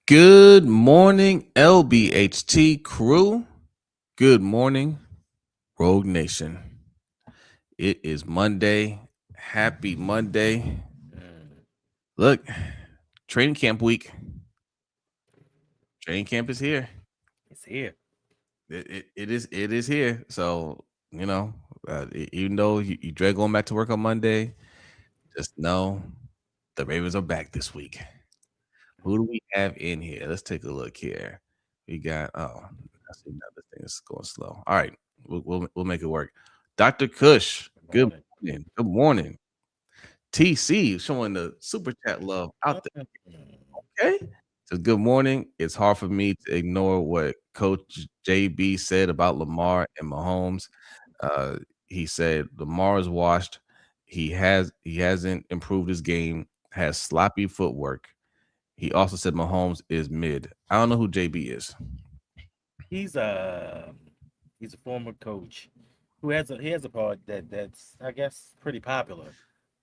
Good morning, LBHT crew. Good morning, Rogue Nation. It is Monday. Happy Monday. Look, training camp week. Training camp is here. It's here. It is here. So, even though you dread going back to work on Monday, just know the Ravens are back this week. Who do we have in here? Let's take a look here. We got I see another thing is going slow. All right, we'll make it work. Dr. Kush, Good good morning. morning. Good morning. TC showing the super chat love out there. Okay. Says good morning. It's hard for me to ignore what Coach JB said about Lamar and Mahomes. Uh, he said Lamar is washed. He hasn't improved his game. Has sloppy footwork. He also said Mahomes is mid. I don't know who JB is. He's a he's a former coach who has a part that's I guess pretty popular,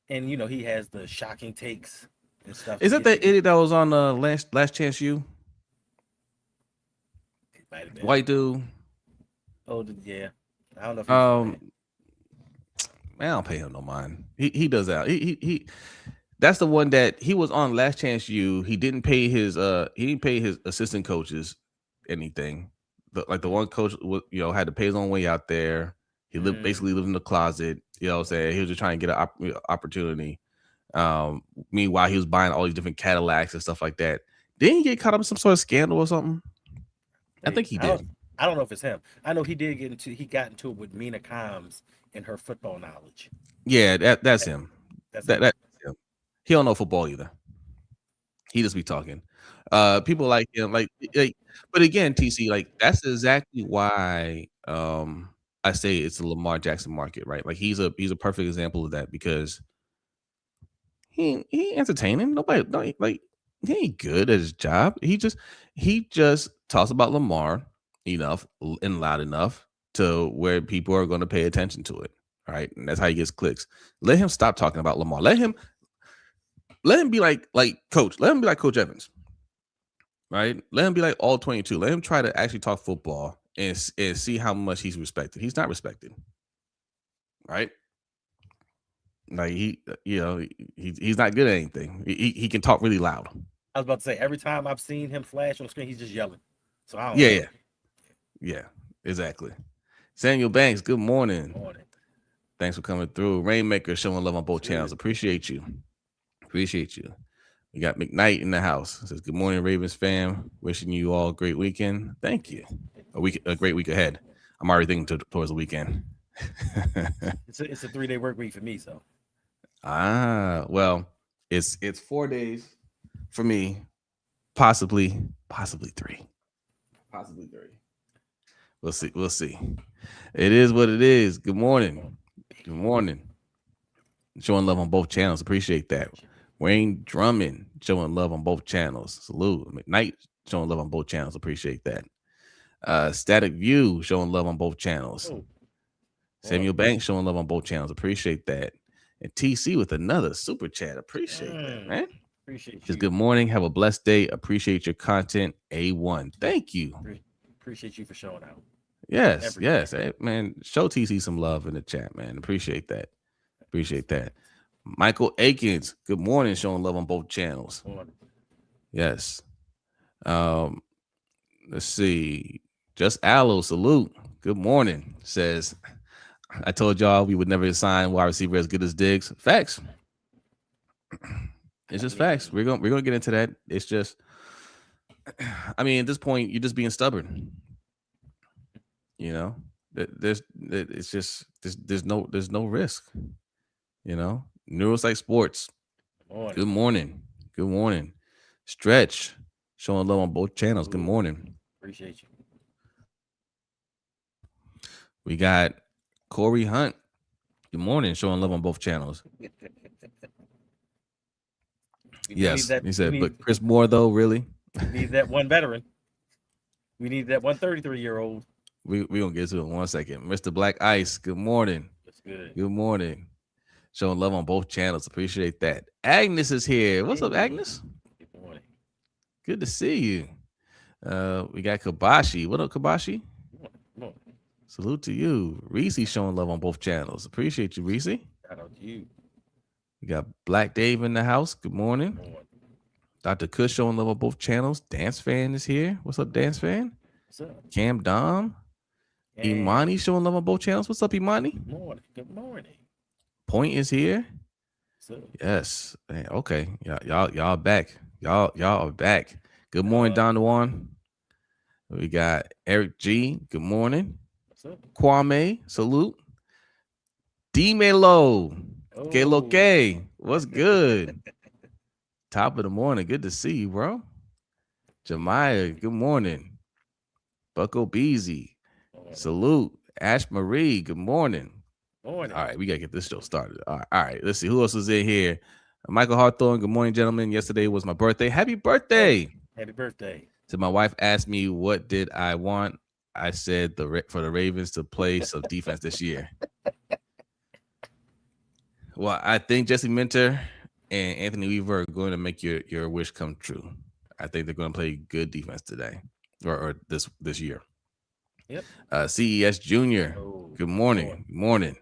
and he has the shocking takes and stuff Is to that get the people. idiot that was on last chance you? It might have been. White dude. Oh yeah, I don't know if he was on that. Um, man, I don't pay him no mind. He does that. He that's the one that he was on last chance you. He didn't pay his assistant coaches anything. Like the one coach had to pay his own way out there. He Mm, basically lived in the closet. What I'm saying? He was just trying to get an opportunity. Um, Meanwhile, he was buying all these different Cadillacs and stuff like that. Didn't he get caught up in some sort of scandal or something? I think maybe he I don't. did. I don't know if it's him. I know he got into it with Mina Kimes and her football knowledge. Yeah, that's That, him. that's That him. that's him. He don't know football either. He just be talking. People like him, but again, TC, like that's exactly why I say it's a Lamar Jackson market, right? Like he's a perfect example of that because he ain't entertaining. Nobody no, like he ain't good at his job. He just talks about Lamar enough and loud enough to where people are going to pay attention to it. Right. And that's how he gets clicks. Let him stop talking about Lamar. Let him be like coach. Let him be like Coach Evans. Right. Let him be like all 22. Let him try to actually talk football and see how much he's respected. He's not respected. Right. Like he's not good at anything. He can talk really loud. I was about to say every time I've seen him flash on the screen, he's just yelling. So I don't Yeah, know. yeah. Yeah, exactly. Samuel Banks, good morning. Morning. Thanks for coming through. Rainmaker showing love on It's both channels. good. Appreciate you. Appreciate you. We got McKnight in the house. Says good morning, Ravens fam. Wishing you all a great weekend. Thank you. A great week ahead. I'm already thinking towards the weekend. It's a 3-day work week for me. So Well, it's 4 days for me, possibly three, possibly three. We'll see. We'll see. It is what it is. Good morning. Good morning. Showing love on both channels. Appreciate that. Wayne Drummond showing love on both channels. Salute. McKnight showing love on both channels. Appreciate that. Static View showing love on both channels. oh, hold Samuel Banks showing love on both channels. Appreciate that. And TC with another super chat. Appreciate that, on. man. Appreciate Just you. good morning. Have a blessed day. Appreciate your content. A1. Thank you. Appreciate you for showing out Yes, every day. yes. Hey, man, show TC some love in the chat, man. Appreciate that. Appreciate that. Michael Akins, good morning. Showing love on both channels. Morning. Yes. Um, let's see. Just Aloe, salute. Good morning. Says, I told y'all we would never sign wide receiver as good as Diggs. Facts. It's I just facts. mean, We're gonna get into that. It's just, I mean, at this point, you're just being stubborn. You know, it's just there's no risk. Neuropsych Sports. morning. Good morning. Good morning. Stretch showing love on both channels. Good Ooh, morning. appreciate We got Corey Hunt. Good morning. Showing love on both channels. you. We need Yes, that. he said, but Chris Moore though, really? We need that one veteran. We need that 133-year-old. We gonna get to it in 1 second. Mr. Black Ice. Good morning. That's good. Good morning. Showing love on both channels. Appreciate that. Agnes is here. What's up, Hey, Agnes? good morning. Good to see you. We got Kabashi. What up, Kabashi? Come on. Salute to you. Reese showing love on both channels. Appreciate you, Reese. Shout out to you. We got Black Dave in the house. Good morning. Come on. Dr. Kush showing love on both channels. Dance Fan is here. What's up, Dance Fan? What's up? Cam Dom. Imani showing love on both channels. What's up, Imani? Good morning. Good morning. Point is here. What's up? Yes. Man, okay. Y'all back. Y'all are back. Good morning, Don Juan. We got Eric G. Good morning. What's up? Kwame. Salute. D Melo. Que lo Oh. que. What's good? Top of the morning. Good to see you, bro. Jemiah. Good morning. Bucko Beezy. Salute. Ash Marie. Good morning. Morning. All right, we gotta get this show started. All right. Let's see who else is in here. Michael Hawthorne. Good morning, gentlemen. Yesterday was my birthday. Happy birthday! Happy birthday. So my wife asked me what did I want. I said for the Ravens to play some defense this year. Well, I think Jesse Minter and Anthony Weaver are going to make your wish come true. I think they're going to play good defense today or this year. Yep. CES Junior. Good morning. Good morning.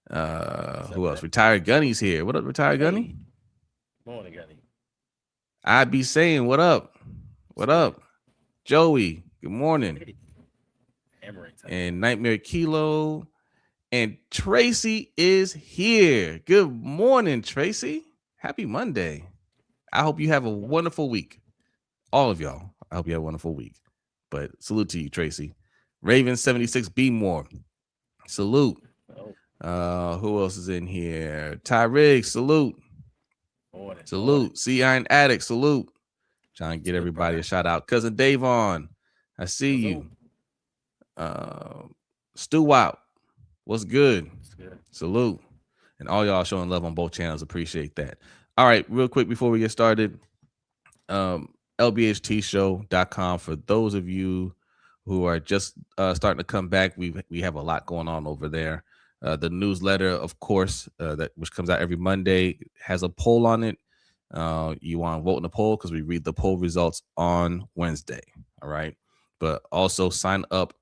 Who else? Retired Gunny's here. What up, Retired Gunny? Morning, Gunny. I be saying, what up? What up? Joey, good morning. And Nightmare Kilo. And Tracy is here. Good morning, Tracy. Happy Monday. I hope you have a wonderful week. All of y'all. I hope you have a wonderful week. But salute to you, Tracy. Ravens 76 B more. Salute. Who else is in here? Ty Riggs, salute. Morning. Salute. Sea Iron Addict, salute. Trying to get everybody a shout out. Cousin Davon, I see you. Stu Wop, what's good? Salute. And all y'all showing love on both channels. Appreciate that. All right, real quick before we get started. LBHTShow.com for those of you who are just starting to come back. We have a lot going on over there. The newsletter, of course, which comes out every Monday, has a poll on it. You want to vote in the poll because we read the poll results on Wednesday. All right. But also sign up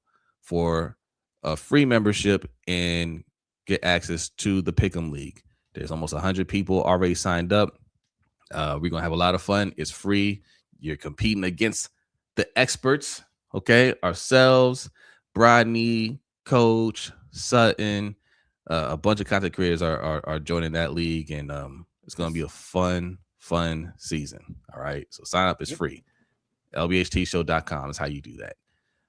for a free membership and get access to the Pick'em League. There's almost 100 people already signed up. We're going to have a lot of fun. It's free. You're competing against the experts. Okay. Ourselves, Brodney, Coach, Sutton, a bunch of content creators are joining that league, and it's going to be a fun season. All right. So sign up is free. LBHTShow.com is how you do that.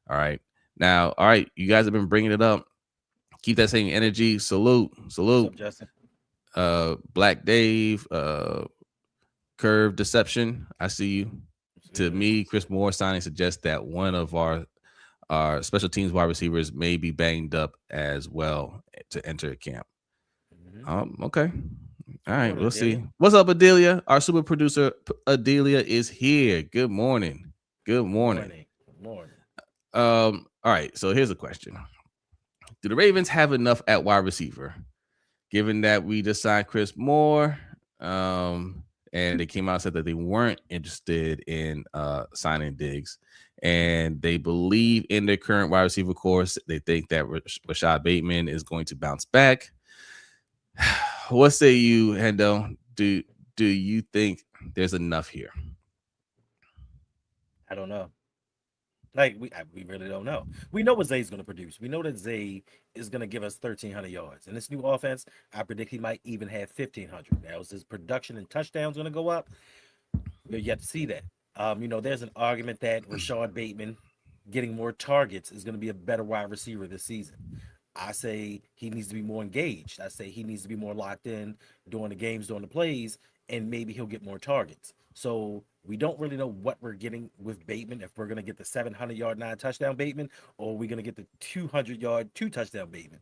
All right. Now, all right. You guys have been bringing it up. Keep that same energy. Salute. What's up, Justin? Black Dave, Curve Deception. I see you. To me, Chris Moore signing suggests that one of our special teams wide receivers may be banged up as well to enter camp. Okay. All right, we'll see. What's up, Adelia? Our super producer, Adelia, is here. Good morning. Good morning. All right, so here's a question. Do the Ravens have enough at wide receiver? Given that we just signed Chris Moore, and they came out and said that they weren't interested in signing Diggs, and they believe in their current wide receiver course. They think that Rashad Bateman is going to bounce back. What say you, Hendo? Do you think there's enough here? I don't know. Like we really don't know. We know what Zay's going to produce. We know that Zay is going to give us 1,300 yards. In this new offense, I predict he might even have 1,500. Now, is his production and touchdowns going to go up? We're yet to see that. There's an argument that Rashad Bateman getting more targets is going to be a better wide receiver this season. I say he needs to be more engaged. I say he needs to be more locked in during the games, during the plays, and maybe he'll get more targets. So we don't really know what we're getting with Bateman, if we're going to get the 700-yard, 9-touchdown Bateman, or we're going to get the 200-yard, 2-touchdown Bateman.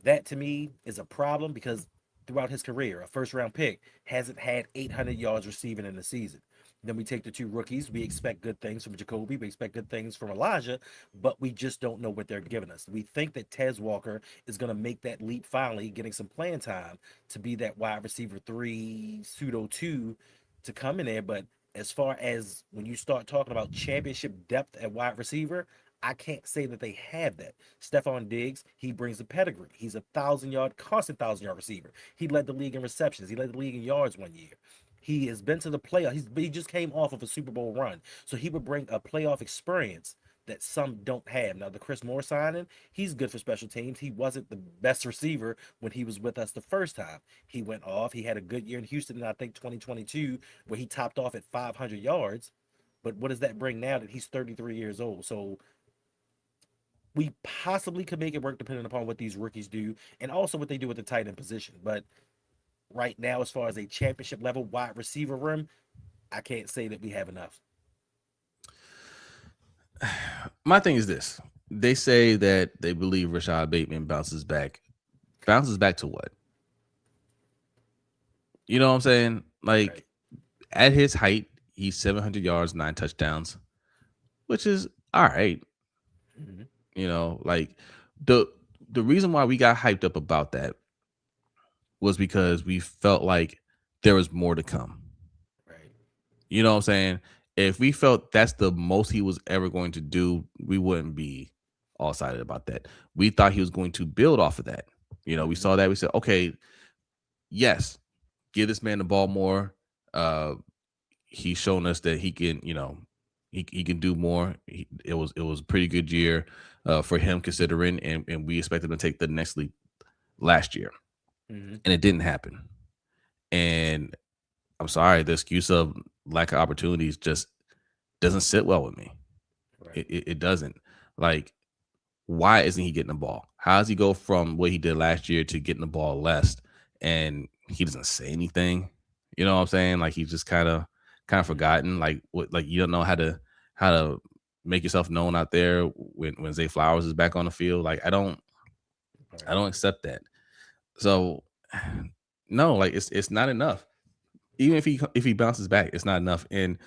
That, to me, is a problem because throughout his career, a first-round pick hasn't had 800 yards receiving in the season. Then we take the two rookies. We expect good things from Jacoby. We expect good things from Elijah, but we just don't know what they're giving us. We think that Tez Walker is going to make that leap finally, getting some playing time to be that wide receiver 3, pseudo 2 to come in there, but as far as when you start talking about championship depth at wide receiver, I can't say that they have that. Stephon Diggs, he brings a pedigree. He's a 1,000 yard, constant 1,000 yard receiver. He led the league in receptions. He led the league in yards one year. He has been to the playoff. He just came off of a Super Bowl run, so he would bring a playoff experience that some don't have. Now the Chris Moore signing, he's good for special teams. He wasn't the best receiver when he was with us the first time. He went off. He had a good year in Houston in I think 2022 where he topped off at 500 yards. But what does that bring now that he's 33 years old? So we possibly could make it work depending upon what these rookies do and also what they do with the tight end position. But right now, as far as a championship level wide receiver room, I can't say that we have enough. My thing is this. They say that they believe Rashad Bateman bounces back. Bounces back to what? You know what I'm saying? Like, Right. at his height, he's 700 yards, 9 touchdowns, which is all right. Mm-hmm. You know, like the the reason why we got hyped up about that was because we felt like there was more to come. Right. You know what I'm saying? If we felt that's the most he was ever going to do, we wouldn't be all excited about that. We thought he was going to build off of that. You know, we Mm-hmm. saw that. We said, okay, yes, give this man the ball more. Uh, he's shown us that he can, you know, he can do more. It was a pretty good year for him considering, and we expected him to take the next leap last year, Mm-hmm. and it didn't happen. And I'm sorry, the excuse of lack of opportunities just doesn't sit well with me. Right. It doesn't. Like, why isn't he getting the ball? How does he go from what he did last year to getting the ball less? And he doesn't say anything. You know what I'm saying? Like he's just kind of Mm-hmm. forgotten. Like what? Like you don't know how to make yourself known out there when Zay Flowers is back on the field. Like I Right. don't accept that. So no, like it's not enough. Even if he bounces back, it's not enough. And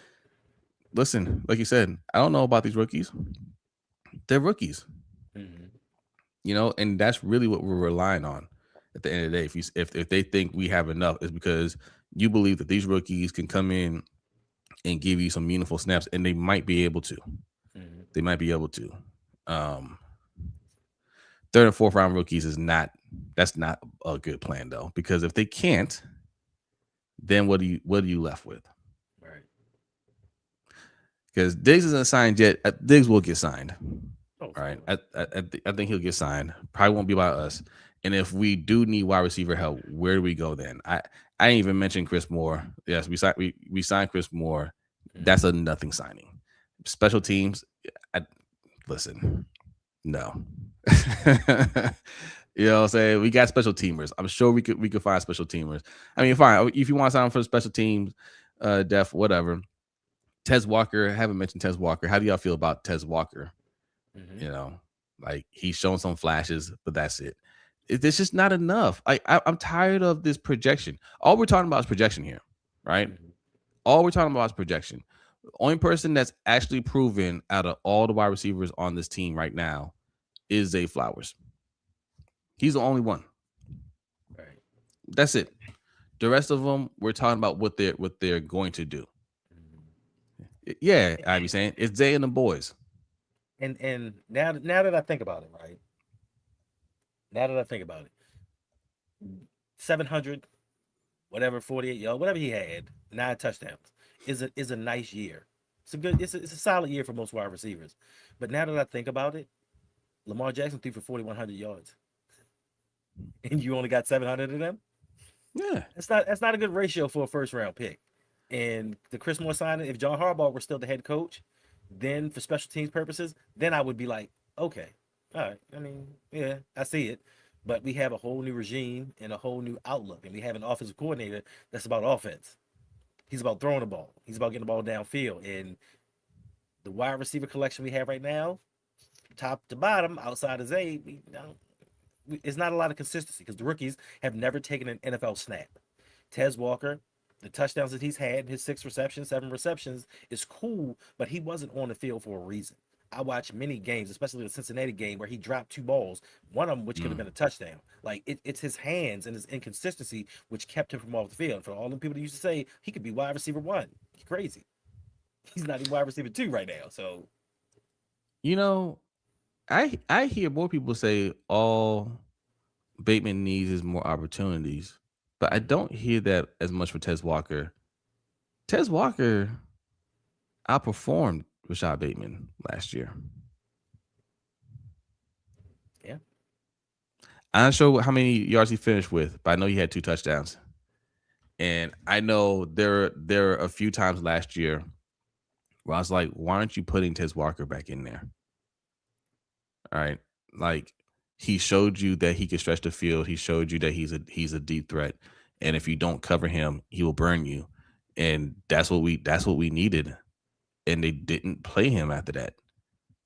listen, like you said, I don't know about these rookies. They're rookies, Mm-hmm. you know, and that's really what we're relying on at the end of the day. If they think we have enough, is because you believe that these rookies can come in and give you some meaningful snaps, and they might be able to. Mm-hmm. They might be able to. Um, third and fourth round rookies is not. That's not a good plan though, because if they can't, then what are you left with? Right. Because Diggs isn't signed yet. Diggs will get signed. Oh, All for right, sure. I think he'll get signed. Probably won't be by us. And if we do need wide receiver help, where do we go then? I didn't even mention Chris Moore. Yes, we signed Chris Moore. That's Mm-hmm. a nothing signing. Special teams. I, listen, no. You know what I'm saying? We got special teamers. I'm sure we could find special teamers. I mean, fine. If you want to sign for special teams, def, whatever. Tez Walker, I haven't mentioned Tez Walker. How do y'all feel about Tez Walker? Mm-hmm. You know, like he's shown some flashes, but that's it. It's just not enough. I'm tired of this projection. All we're talking about is projection here, right? Mm-hmm. All we're talking about is projection. The only person that's actually proven out of all the wide receivers on this team right now is Zay Flowers. He's the only one. Right. That's it. The rest of them, we're talking about what they're going to do. Mm-hmm. Yeah, I be saying it's Zay and the boys. And now that I think about it, right? Now that I think about it, 700, whatever, 48 yards, whatever he had, 9 touchdowns is a nice year. It's a solid year for most wide receivers. But now that I think about it, Lamar Jackson threw for 4,100 yards, and you only got 700 of them. Yeah. That's not a good ratio for a first round pick. And the Chris Moore signing, if John Harbaugh were still the head coach, then for special teams purposes, then I would be like, okay, all right. I mean, yeah, I see it. But we have a whole new regime and a whole new outlook, and we have an offensive coordinator that's about offense. He's about throwing the ball. He's about getting the ball downfield. And the wide receiver collection we have right now, top to bottom, outside of Zay, it's not a lot of consistency because the rookies have never taken an NFL snap. Tez Walker, the touchdowns that he's had, his 6 receptions, 7 receptions, is cool, but he wasn't on the field for a reason. I watched many games, especially the Cincinnati game, where he dropped 2 balls, one of them which could have Mm. been a touchdown. Like it's his hands and his inconsistency which kept him from off the field. For all the people that used to say he could be wide receiver one, crazy. He's not even wide receiver 2 right now. So You know, I hear more people say all Bateman needs is more opportunities, but I don't hear that as much for Tez Walker. Tez Walker outperformed Rashad Bateman last year. yeah. I'm not sure how many yards he finished with, but I know he had 2 touchdowns. And I know there are a few times last year where I was like, why aren't you putting Tez Walker back in there? All right. Like he showed you that he can stretch the field. He showed you that he's a deep threat. And if you don't cover him, he will burn you. And that's what we needed. And they didn't play him after that.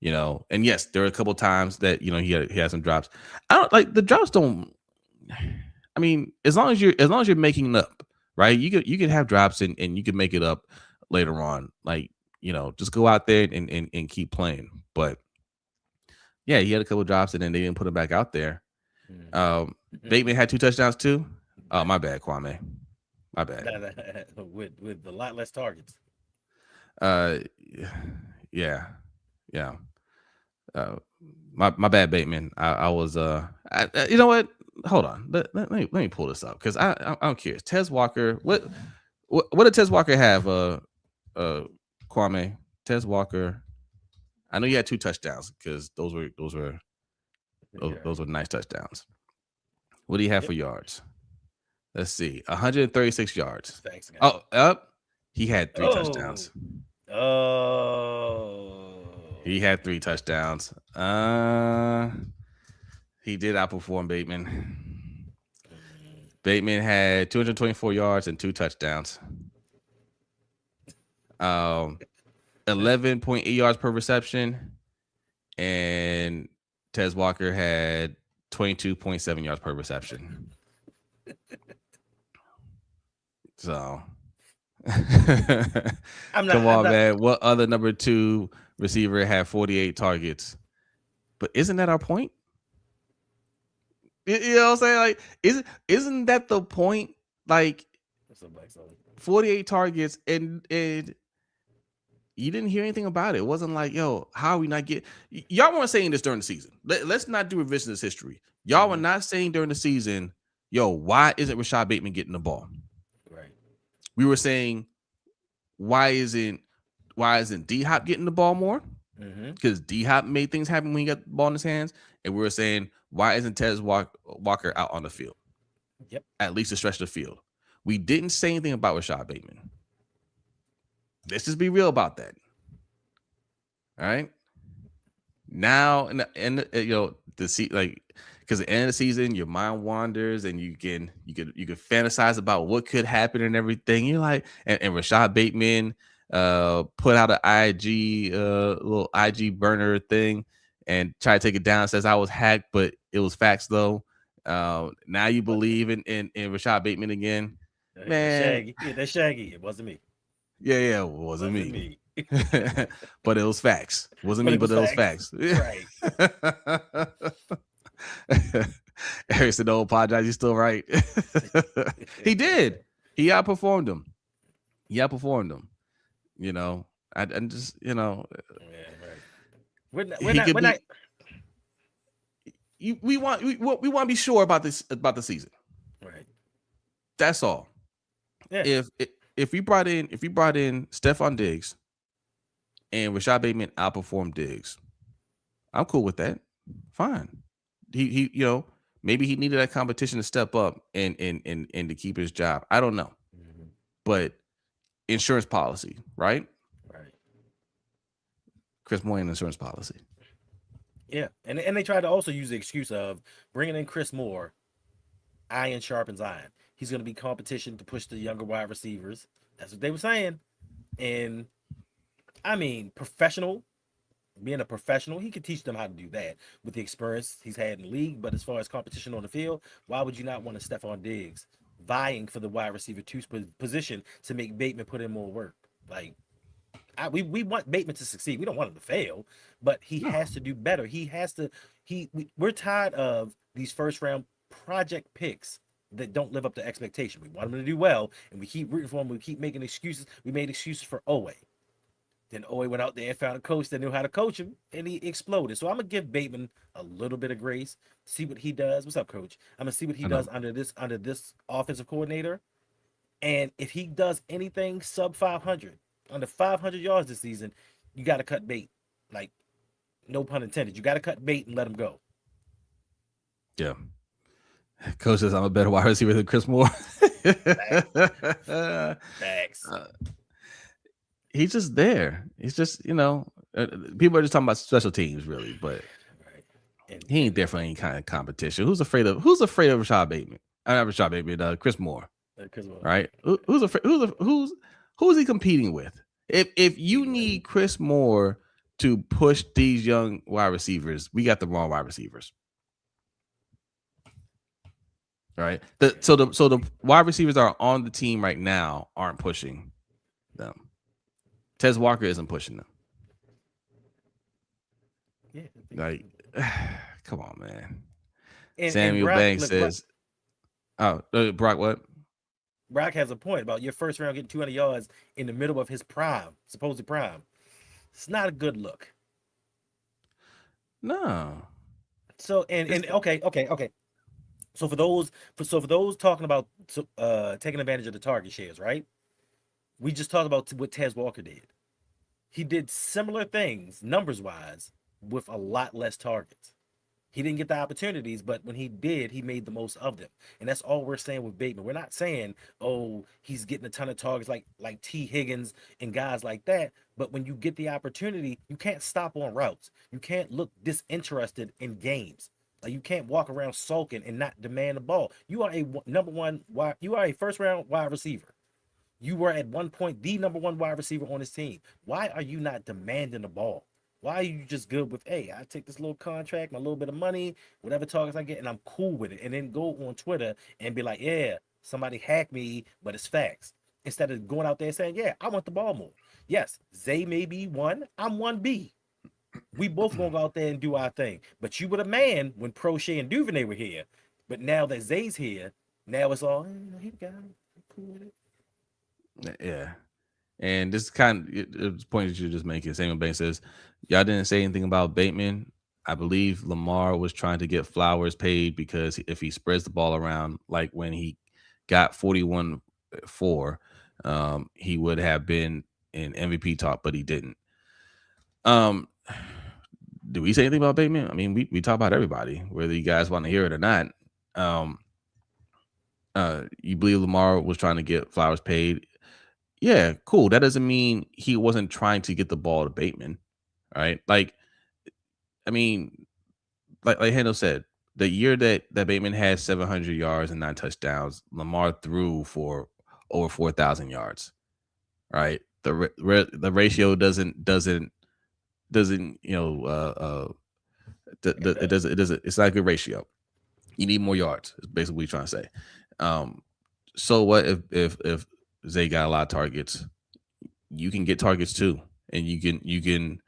And yes, there were a couple times that he had some drops. I don't like the drops. Don't. I mean, as long as you're making it up, right? You could have drops and you can make it up later on. Like just go out there and keep playing. But yeah, he had a couple drops and then they didn't put him back out there. Bateman had 2 touchdowns too. Oh, my bad, Kwame. My bad. with a lot less targets. Uh, yeah, yeah. My bad, Bateman. I was you know what? Hold on. Let me pull this up because I'm curious. Tez Walker, what did Tez Walker have? Kwame, Tez Walker. I know you had 2 touchdowns because those were nice touchdowns. What do you have for yards? Let's see, 136 yards. Thanks, guys. Oh, up. He had 3 touchdowns. Oh. He had 3 touchdowns. He did outperform Bateman. Bateman had 224 yards and 2 touchdowns. 11.8 yards per reception, and Tez Walker had 22.7 yards per reception. So, come on, man. What other number 2 receiver had 48 targets? But isn't that our point? You know what I'm saying? Like, isn't that the point? Like, 48 targets, and you didn't hear anything about it. It wasn't like, yo, how are we not getting? Y'all weren't saying this during the season. Let's not do revisionist history. Y'all were not saying during the season, yo, why isn't Rashad Bateman getting the ball? Right. We were saying, why isn't D Hop getting the ball more? Because D Hop made things happen when he got the ball in his hands. And we were saying, why isn't Tez Walker out on the field? Yep. At least to stretch the field. We didn't say anything about Rashad Bateman. Let's just be real about that. All right. Now, and the because at the end of the season, your mind wanders and you can fantasize about what could happen and everything. You're like, and Rashad Bateman put out an IG little IG burner thing and try to take it down. Says I was hacked, but it was facts though. Now you believe in Rashad Bateman again, man. That's Shaggy. It wasn't me. Yeah, it wasn't me. But it was facts. Wasn't me, but it was facts. Right. Eric said, "Don't apologize. You're still right." He did. He outperformed him. I'm just, Yeah, right. We're not. We want to be sure about the season. Right. That's all. Yeah. If we brought in Stephon Diggs and Rashad Bateman outperformed Diggs, I'm cool with that. Fine. He maybe he needed that competition to step up and to keep his job. I don't know. But insurance policy, right? Right. Chris Moore and insurance policy. Yeah. And they tried to also use the excuse of bringing in Chris Moore. Iron sharpens iron. He's going to be competition to push the younger wide receivers. That's what they were saying. And I mean, being a professional, he could teach them how to do that with the experience he's had in the league. But as far as competition on the field, why would you not want to Stephon Diggs vying for the wide receiver 2 position to make Bateman put in more work? Like, we want Bateman to succeed. We don't want him to fail, but he has to do better. He has to. We're tired of these first round project picks that don't live up to expectation. We want him to do well, and we keep rooting for him. We keep making excuses. We made excuses for Owe. Then Owe went out there and found a coach that knew how to coach him, and he exploded. So I'm gonna give Bateman a little bit of grace, see what he does. What's up, coach? I'm gonna see what he I does know. under this offensive coordinator. And if he does anything sub 500, under 500 yards this season, you got to cut bait. Like, no pun intended. You got to cut bait and let him go. Yeah. Coach says I'm a better wide receiver than Chris Moore. uh, Facts. he's just there. He's just, people are just talking about special teams, really, but Right. And he ain't there for any kind of competition. Who's afraid of Rashad Bateman? Not Rashad Bateman, Chris Moore, because right? Who's afraid? Who's he competing with? If you need Chris Moore to push these young wide receivers, we got the wrong wide receivers. Right. So the wide receivers that are on the team right now aren't pushing them. Tez Walker isn't pushing them. yeah. Like, come on, man. And Samuel Brock, Banks look, says, "Oh, Brock, what? Brock has a point about your first round getting 200 yards in the middle of his prime, supposed prime. It's not a good look. No, So and okay. So for those talking about taking advantage of the target shares, right? We just talked about what Tez Walker did. He did similar things numbers wise with a lot less targets. He didn't get the opportunities, but when he did, he made the most of them. And that's all we're saying with Bateman. We're not saying, oh, he's getting a ton of targets like T. Higgins and guys like that. But when you get the opportunity, you can't stop on routes. You can't look disinterested in games. Like you can't walk around sulking and not demand the ball. You are a number one wide, you are a first round wide receiver. You were at one point the number one wide receiver on his team. Why are you not demanding the ball? Why are you just good with, hey, I take this little contract, my little bit of money, whatever targets I get, and I'm cool with it. And then go on Twitter and be like, yeah, somebody hacked me, but it's facts. Instead of going out there and saying, yeah, I want the ball more. Yes, Zay may be one, I'm 1B. We both gonna go out there and do our thing. But you were the man when Prochet and Duvernay were here. But now that Zay's here, now it's all, he got him. I'm cool with it. yeah." And this kind of the point that you're just making. Samuel Banks says, "Y'all didn't say anything about Bateman. I believe Lamar was trying to get Flowers paid because if he spreads the ball around, like when he got 41-4, he would have been in MVP talk, but he didn't." Um, do we say anything about Bateman? I mean, we talk about everybody, whether you guys want to hear it or not. Um, you believe Lamar was trying to get Flowers paid? Yeah, cool. That doesn't mean he wasn't trying to get the ball to Bateman, right? Like, I mean, like Hendo said, the year that Bateman had 700 yards and 9 touchdowns, Lamar threw for over 4,000 yards, right? The ratio doesn't it doesn't it's not a good ratio. You need more yards. Is basically what you're trying to say. Um, so what if Zay got a lot of targets? You can get targets too, and you can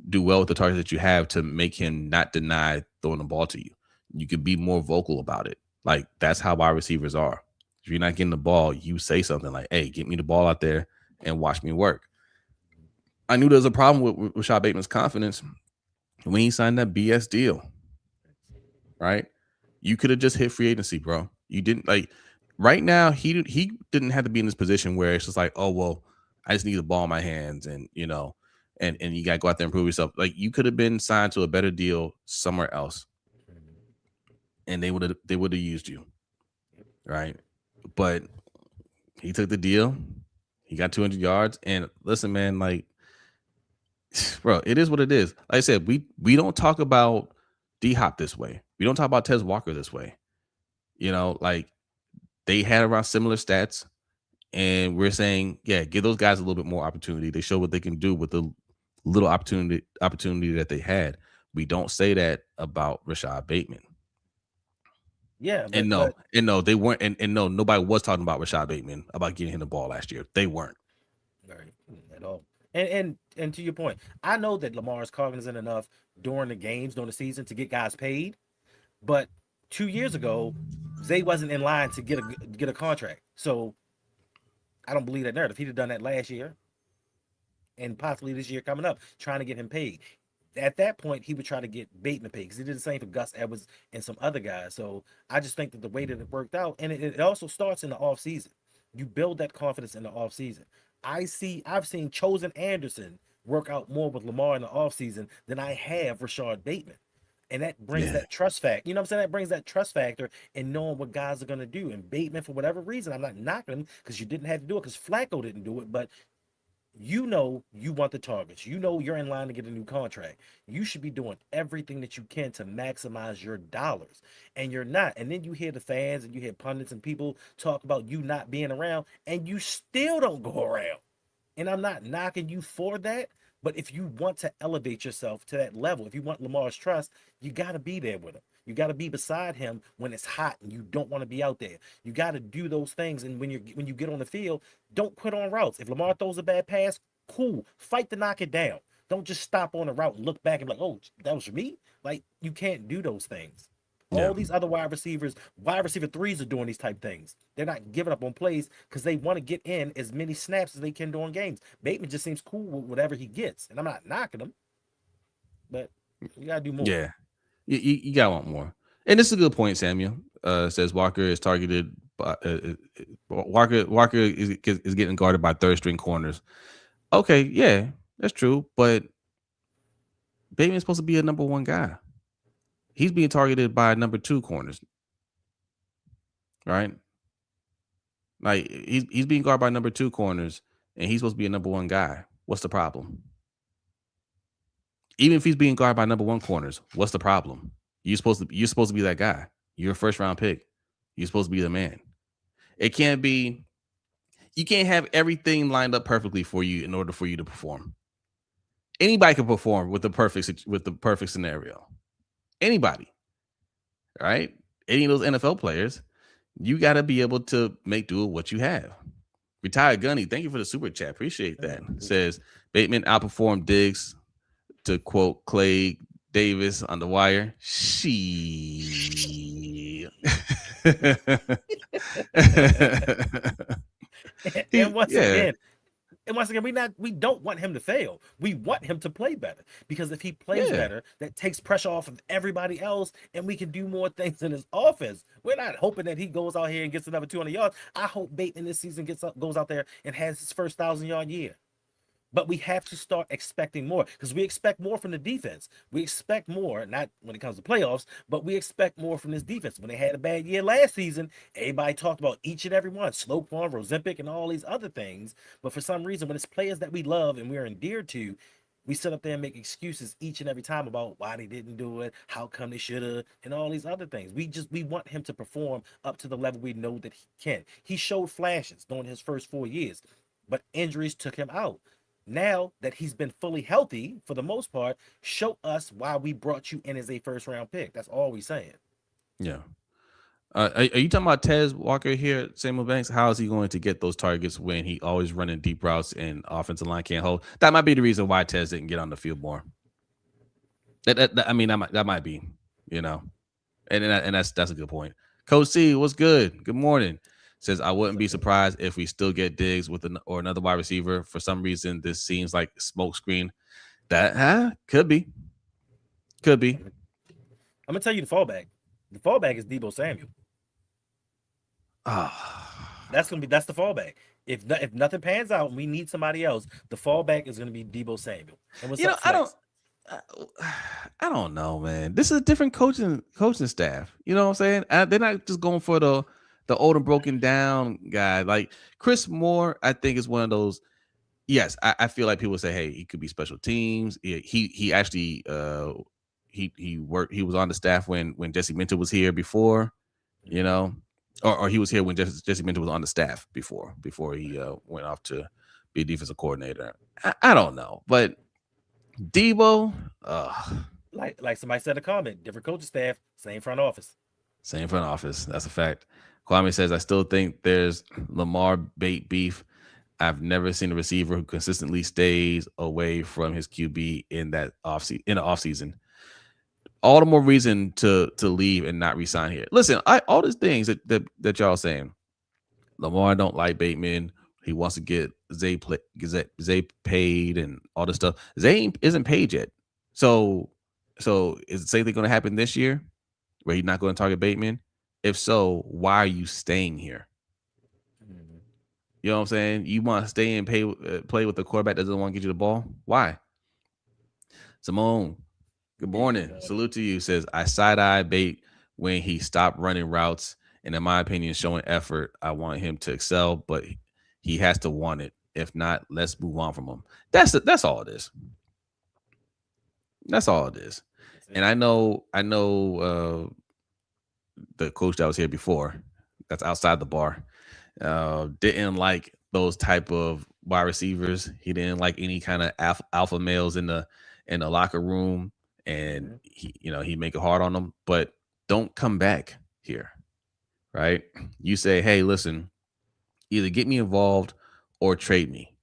do well with the targets that you have to make him not deny throwing the ball to you. You could be more vocal about it. Like that's how wide receivers are. If you're not getting the ball, you say something like, "Hey, get me the ball out there and watch me work." I knew there was a problem with Rashad Bateman's confidence when he signed that BS deal, right? You could have just hit free agency, bro. You didn't like. Right now, he didn't have to be in this position where it's just like, oh well, I just need the ball in my hands, and and you got to go out there and prove yourself. Like you could have been signed to a better deal somewhere else, and they would have used you, right? But he took the deal. He got 200 yards, and listen, man, like, bro, it is what it is. Like I said, we don't talk about D Hop this way. We don't talk about Tez Walker this way. Like they had around similar stats, and we're saying, yeah, give those guys a little bit more opportunity. They show what they can do with the little opportunity that they had. We don't say that about Rashad Bateman. Yeah, And no, but and no, they weren't, and no, nobody was talking about Rashad Bateman about getting him the ball last year. They weren't. right at all. And to your point, I know that Lamar is cognizant enough during the games, during the season to get guys paid. But 2 years ago, Zay wasn't in line to get a contract. So I don't believe that narrative. He'd have done that last year. and possibly this year coming up, trying to get him paid. At that point, he would try to get Bateman paid because he did the same for Gus Edwards and some other guys. So I just think that the way that it worked out, and it also starts in the offseason. You build that confidence in the offseason. I've seen Chosen Anderson work out more with Lamar in the offseason than I have Rashard Bateman. And that brings Yeah. that trust factor. You know what I'm saying? That brings that trust factor in knowing what guys are going to do. And Bateman, for whatever reason, I'm not knocking him because you didn't have to do it because Flacco didn't do it. But you know you want the targets. You know you're in line to get a new contract. You should be doing everything that you can to maximize your dollars. And you're not. And then you hear the fans and you hear pundits and people talk about you not being around, and you still don't go around. And I'm not knocking you for that. But if you want to elevate yourself to that level, if you want Lamar's trust, you got to be there with him. You got to be beside him when it's hot and you don't want to be out there. You got to do those things. And when you get on the field, don't quit on routes. If Lamar throws a bad pass, cool. Fight to knock it down. Don't just stop on the route and look back and be like, oh, that was for me. Like, you can't do those things. Yeah. All these other wide receiver threes are doing these type things. They're not giving up on plays because they want to get in as many snaps as they can during games. Bateman just seems cool with whatever he gets, and I'm not knocking him, but you gotta do more. Yeah. You gotta want more. And this is a good point, Samuel. Says Walker is targeted by Walker is getting guarded by third string corners. Okay, yeah, that's true. But Bateman's supposed to be a number one guy. He's being targeted by number two corners, right? Like he's being guarded by number two corners, and he's supposed to be a number one guy. What's the problem? Even if he's being guarded by number one corners, what's the problem? You're supposed to be that guy. You're a first round pick. You're supposed to be the man. It can't be. You can't have everything lined up perfectly for you in order for you to perform. Anybody can perform with the perfect scenario. Anybody, right? Any of those NFL players, you got to be able to make do with what you have. Retired Gunny, thank you for the super chat. Appreciate that. Says Bateman outperformed Diggs, to quote Clay Davis on the wire. And once again, we don't want him to fail. We want him to play better, because if he plays better, that takes pressure off of everybody else, and we can do more things in his offense. We're not hoping that he goes out here and gets another 200 yards. I hope Bateman this season goes out there and has his first 1,000-yard year. But we have to start expecting more, because we expect more from the defense. We expect more, not when it comes to playoffs, but we expect more from this defense. When they had a bad year last season, everybody talked about each and every one, Sloquan, Rosempic, and all these other things. But for some reason, when it's players that we love and we're endeared to, we sit up there and make excuses each and every time about why they didn't do it, how come they should have, and all these other things. We want him to perform up to the level we know that he can. He showed flashes during his first 4 years, but injuries took him out. Now that he's been fully healthy for the most part, show us why we brought you in as a first round pick. That's all we're saying. Yeah. Are you talking about Tez Walker here, Samuel Banks? How is he going to get those targets when he always running deep routes and offensive line can't hold? That might be the reason why Tez didn't get on the field more. That might be, and that's a good point. Coach C, what's good? Good morning. Says I wouldn't be surprised if we still get Diggs with another wide receiver. For some reason, this seems like smokescreen. That could be. I'm gonna tell you the fallback. The fallback is Deebo Samuel. That's the fallback. If nothing pans out and we need somebody else, the fallback is gonna be Deebo Samuel. And what's up, Flex? I don't know, man. This is a different coaching staff. You know what I'm saying? They're not just going for the old and broken down guy. Like Chris Moore, I think is one of those. Yes, I feel like people say, hey, he could be special teams. He actually he worked. He was on the staff when Jesse Minter was here before, or he was here when Jesse Minter was on the staff before he went off to be a defensive coordinator. I don't know, but Deebo, like somebody said in a comment, different coaching staff, same front office. Same front office. That's a fact. Kwame says, I still think there's Lamar bait beef. I've never seen a receiver who consistently stays away from his QB in the offseason. All the more reason to leave and not resign here. Listen, all these things that y'all saying. Lamar don't like Bateman. He wants to get Zay paid and all this stuff. Zay isn't paid yet. So is the same thing going to happen this year where he's not going to target Bateman? If so, why are you staying here? Mhm. You know what I'm saying? You want to stay and play with the quarterback that doesn't want to get you the ball? Why? Simone, good Yeah, good morning. morning. Salute to you. Says I side eye Bate when he stopped running routes, and in my opinion, showing effort. I want him to excel, but he has to want it. If not, let's move on from him. That's all it is. That's all it is. That's And it. I know the coach that was here before, that's outside the bar, didn't like those type of wide receivers. He didn't like any kind of alpha males in the locker room, and Mhm. he make it hard on them. But don't come back here, right? You say, hey, listen, either get me involved or trade me.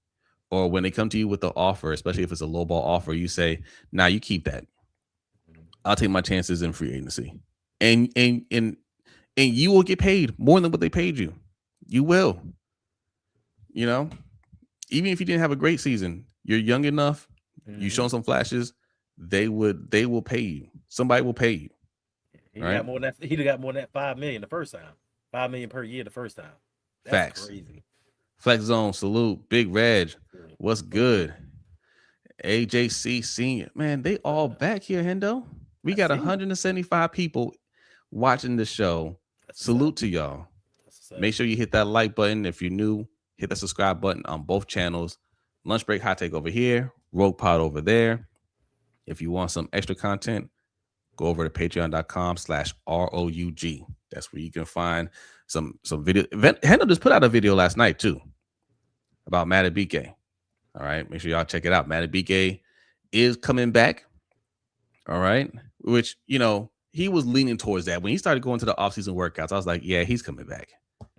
Or when they come to you with the offer, especially if it's a low ball offer, you say, nah, you keep that. Mhm. I'll take my chances in free agency. And you will get paid more than what they paid you. You will, you know, even if you didn't have a great season, you're young enough, you shown Mhm. some flashes, they will pay you. Somebody will pay you, He right? got more than that. He'd have got more than that 5 million the first time. 5 million per year the first time. That's Facts. crazy. Flex zone, salute, Big Reg. Good. What's What's good? good? AJC Senior. Man, they all back here, Hendo. We I got see. 175 people watching the show. That's what's up. Salute to y'all. That's what's up. Make sure you hit that like button. If you're new, hit the subscribe button on both channels. Lunch break hot take over here, Rogue Pod over there. If you want some extra content, go over to patreon.com/ROUG. That's where you can find some video. Hendo just put out a video last night too about Matt BK. All right. Make sure y'all check it out. Matt BK is coming back. All right. Which, he was leaning towards that. When he started going to the offseason workouts, I was like, yeah, he's coming back.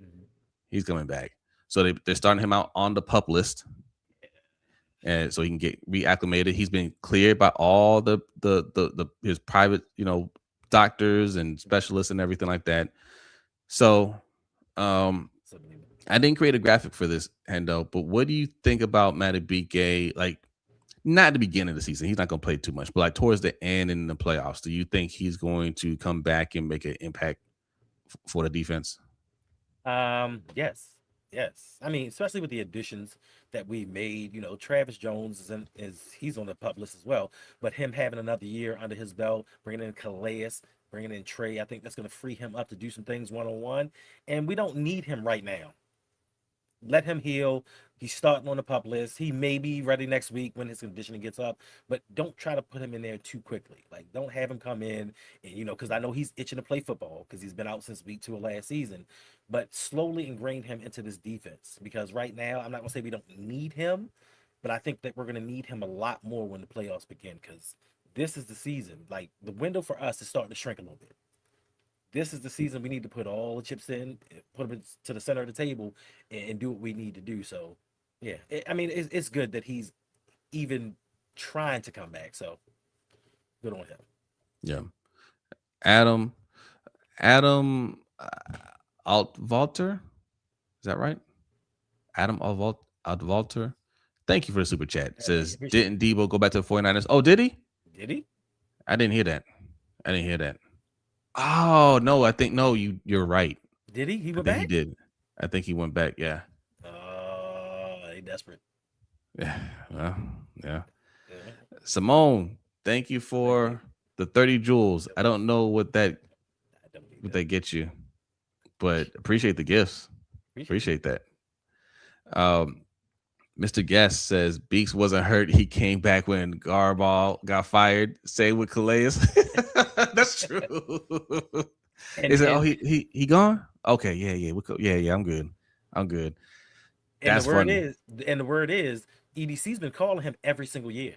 Mhm. He's coming back. So they're starting him out on the pup list, and so he can get reacclimated. He's been cleared by all the his private doctors and specialists and everything like that. So It's unbelievable. I didn't create a graphic for this, Hendo, but what do you think about Madubuike? Like, not at the beginning of the season, he's not going to play too much, but like towards the end in the playoffs, do you think he's going to come back and make an impact for the defense? Yes, yes. I mean, especially with the additions that we made. Travis Jones is he's on the pup list as well. But him having another year under his belt, bringing in Calais, bringing in Trey, I think that's going to free him up to do some things one on one. And we don't need him right now. Let him heal. He's starting on the pup list. He may be ready next week when his conditioning gets up, but don't try to put him in there too quickly. Like, don't have him come in and, because I know he's itching to play football because he's been out since week 2 of last season, but slowly ingrain him into this defense because right now, I'm not going to say we don't need him, but I think that we're going to need him a lot more when the playoffs begin because this is the season. Like, the window for us is starting to shrink a little bit. This is the season we need to put all the chips in, put them to the center of the table, and do what we need to do. So, yeah, I mean, it's good that he's even trying to come back. So, good on him. Yeah. Adam, Adam Altvalter, is that right? Adam Altvalter. Thank you for the super chat. Thank you. Says, Appreciate didn't Debo go back to the 49ers? Oh, did he? it. Did he? I didn't hear that. I didn't hear that. Oh, no, I think no, you're right. Did he? He I went think he back? did. I think he went back. Yeah. He desperate. Yeah. Well, yeah. Yeah. Simone, thank you Thank you. for the 30 jewels. I don't know I don't need what that. they get you, but appreciate the gifts. Appreciate you. Appreciate that. Um, Mr. Guest says Beaks wasn't hurt. He came back when Garball got fired. Same with Calais. That's true. And Is it? Oh, and he gone? Okay, yeah, yeah, yeah. I'm good. I'm good. and the That's word funny. is and the word is EDC's been calling him every single year